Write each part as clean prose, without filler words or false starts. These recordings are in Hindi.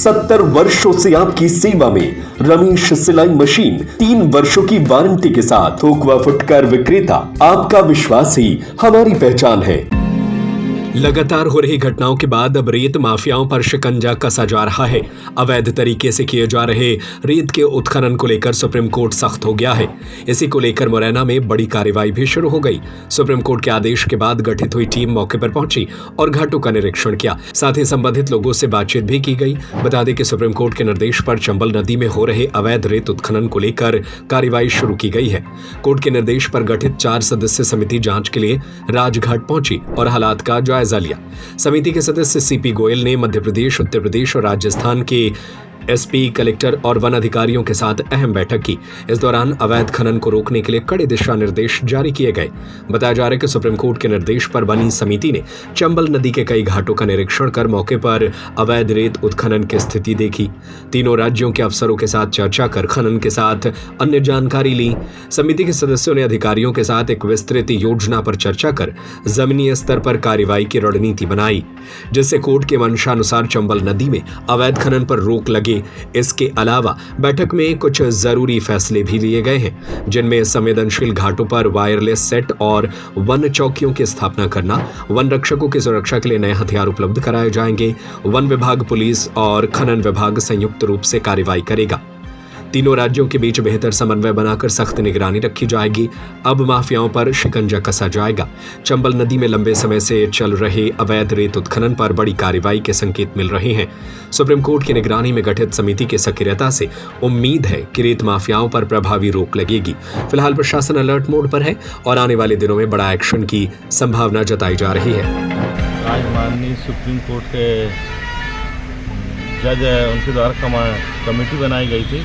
70 वर्षों से आपकी सेवा में रमेश सिलाई मशीन 3 वर्षों की वारंटी के साथ थोक व फुटकर विक्रेता। आपका विश्वास ही हमारी पहचान है। लगातार हो रही घटनाओं के बाद अब रेत माफियाओं पर शिकंजा कसा जा रहा है। अवैध तरीके से किए जा रहे रेत के उत्खनन को लेकर सुप्रीम कोर्ट सख्त हो गया है। इसी को लेकर मुरैना में बड़ी कार्रवाई भी शुरू हो गई। सुप्रीम कोर्ट के आदेश के बाद गठित हुई टीम मौके पर पहुंची और घाटों का निरीक्षण किया। साथ ही संबंधित लोगों से बातचीत भी की गई। बता दें कि सुप्रीम कोर्ट के निर्देश पर चंबल नदी में हो रहे अवैध रेत उत्खनन को लेकर कार्रवाई शुरू की गई है। कोर्ट के निर्देश पर गठित 4 सदस्यीय समिति जांच के लिए राजघाट पहुंची और हालात का जायजा लिया। समिति के सदस्य सीपी गोयल ने मध्य प्रदेश, उत्तर प्रदेश और राजस्थान के एसपी, कलेक्टर और वन अधिकारियों के साथ अहम बैठक की। इस दौरान अवैध खनन को रोकने के लिए कड़े दिशा निर्देश जारी किए गए। बताया जा रहा है कि सुप्रीम कोर्ट के निर्देश पर बनी समिति ने चंबल नदी के कई घाटों का निरीक्षण कर मौके पर अवैध रेत उत्खनन की स्थिति देखी। तीनों राज्यों के अफसरों के साथ चर्चा कर खनन के साथ अन्य जानकारी ली। समिति के सदस्यों ने अधिकारियों के साथ एक विस्तृत योजना पर चर्चा कर जमीनी स्तर पर कार्रवाई की रणनीति बनाई, जिससे कोर्ट के मंशानुसार चंबल नदी में अवैध खनन पर रोक लगे। इसके अलावा बैठक में कुछ जरूरी फैसले भी लिए गए हैं, जिनमें संवेदनशील घाटों पर वायरलेस सेट और वन चौकियों की स्थापना करना, वन रक्षकों की सुरक्षा के लिए नए हथियार उपलब्ध कराए जाएंगे। वन विभाग, पुलिस और खनन विभाग संयुक्त रूप से कार्रवाई करेगा। तीनों राज्यों के बीच बेहतर समन्वय बनाकर सख्त निगरानी रखी जाएगी। अब माफियाओं पर शिकंजा कसा जाएगा। चंबल नदी में लंबे समय से चल रहे अवैध रेत उत्खनन पर बड़ी कार्रवाई के संकेत मिल रहे हैं। सुप्रीम कोर्ट की निगरानी में गठित समिति की सक्रियता से उम्मीद है कि रेत माफियाओं पर प्रभावी रोक लगेगी। फिलहाल प्रशासन अलर्ट मोड पर है और आने वाले दिनों में बड़ा एक्शन की संभावना जताई जा रही है। आज माननीय सुप्रीम कोर्ट के जज उनके द्वारा कमेटी बनाई गई थी।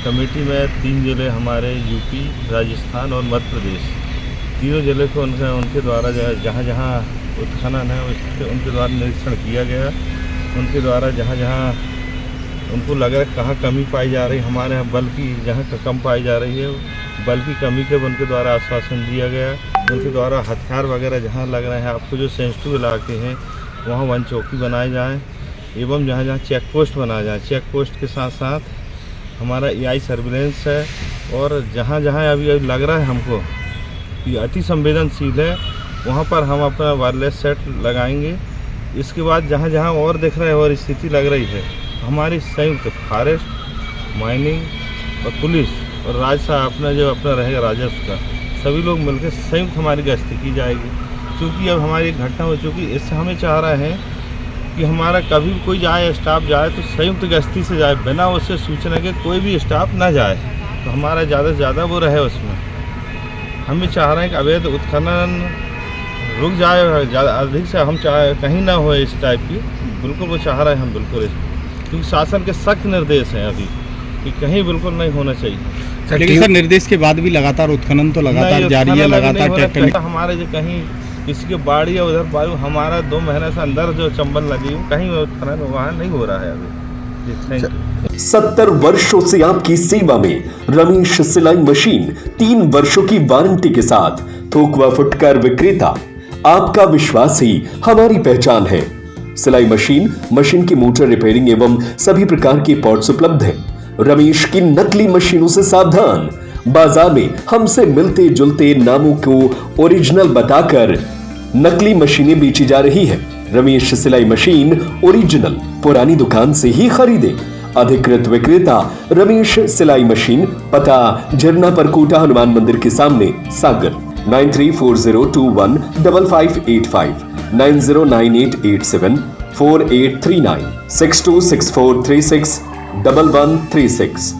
कमेटी में 3 जिले हमारे यूपी, राजस्थान और मध्य प्रदेश, तीनों जिले को उनके द्वारा जहाँ जहाँ उत्खनन है उनके द्वारा निरीक्षण किया गया। उनके द्वारा जहाँ जहाँ उनको लग रहा है कहाँ कमी पाई जा रही, हमारे यहाँ बल की जहाँ कम पाई जा रही है, बल की कमी के उनके द्वारा आश्वासन दिया गया। उनके द्वारा हथियार वगैरह जहाँ लग रहे हैं आपको जो सेंसिटिव इलाके हैं वहाँ वन चौकी बनाए जाएँ एवं जहाँ जहाँ चेक पोस्ट बनाए जाए। चेक पोस्ट के साथ साथ हमारा AI सर्विलेंस है और जहाँ जहाँ अभी लग रहा है हमको कि अति संवेदनशील है वहाँ पर हम अपना वायरलेस सेट लगाएंगे। इसके बाद जहाँ जहाँ और दिख रहा है और स्थिति लग रही है हमारी संयुक्त फॉरेस्ट, माइनिंग और पुलिस और अपना रहेगा राजस्व का, सभी लोग मिलकर संयुक्त हमारी गश्ती की जाएगी। क्योंकि अब हमारी घटना हो चुकी, इससे हमें चाह रहे हैं कि हमारा कभी भी कोई जाए, स्टाफ जाए तो संयुक्त गश्ती से जाए, बिना उससे सूचना के कोई भी स्टाफ ना जाए, तो हमारा ज़्यादा से ज़्यादा वो रहे उसमें। हम भी चाह रहे हैं कि अवैध उत्खनन रुक जाए, ज़्यादा अधिक से हम चाहे कहीं ना हो इस टाइप की, बिल्कुल वो चाह रहे हैं हम बिल्कुल, क्योंकि शासन के सख्त निर्देश हैं अभी कि कहीं बिल्कुल नहीं होना चाहिए। लेकिन सर निर्देश के बाद भी लगातार उत्खनन तो लगातार जारी है, लगातार हमारे जो कहीं किसी के बाढ़ या उधर वायु हमारा 2 महीने से अंदर जो चंबल नदी कहीं उत्खनन वहाँ नहीं हो रहा है अभी। 70 वर्षों से आपकी सेवा में रमेश सिलाई मशीन 3 वर्षों की वारंटी के साथ थोक व फुटकर विक्रेता। आपका विश्वास ही हमारी पहचान है। सिलाई मशीन की मोटर रिपेयरिंग एवं सभी प्रकार की पार्ट्स उपलब्ध है। रमेश की नकली मशीनों से सावधान। बाजार में हमसे मिलते जुलते नामों को ओरिजिनल बताकर नकली मशीनें बेची जा रही है। रमेश सिलाई मशीन ओरिजिनल पुरानी दुकान से ही खरीदे। अधिकृत विक्रेता रमेश सिलाई मशीन, पता झरना परकोटा, हनुमान मंदिर के सामने, सागर। 9340215585, 9098874839, 6264361136।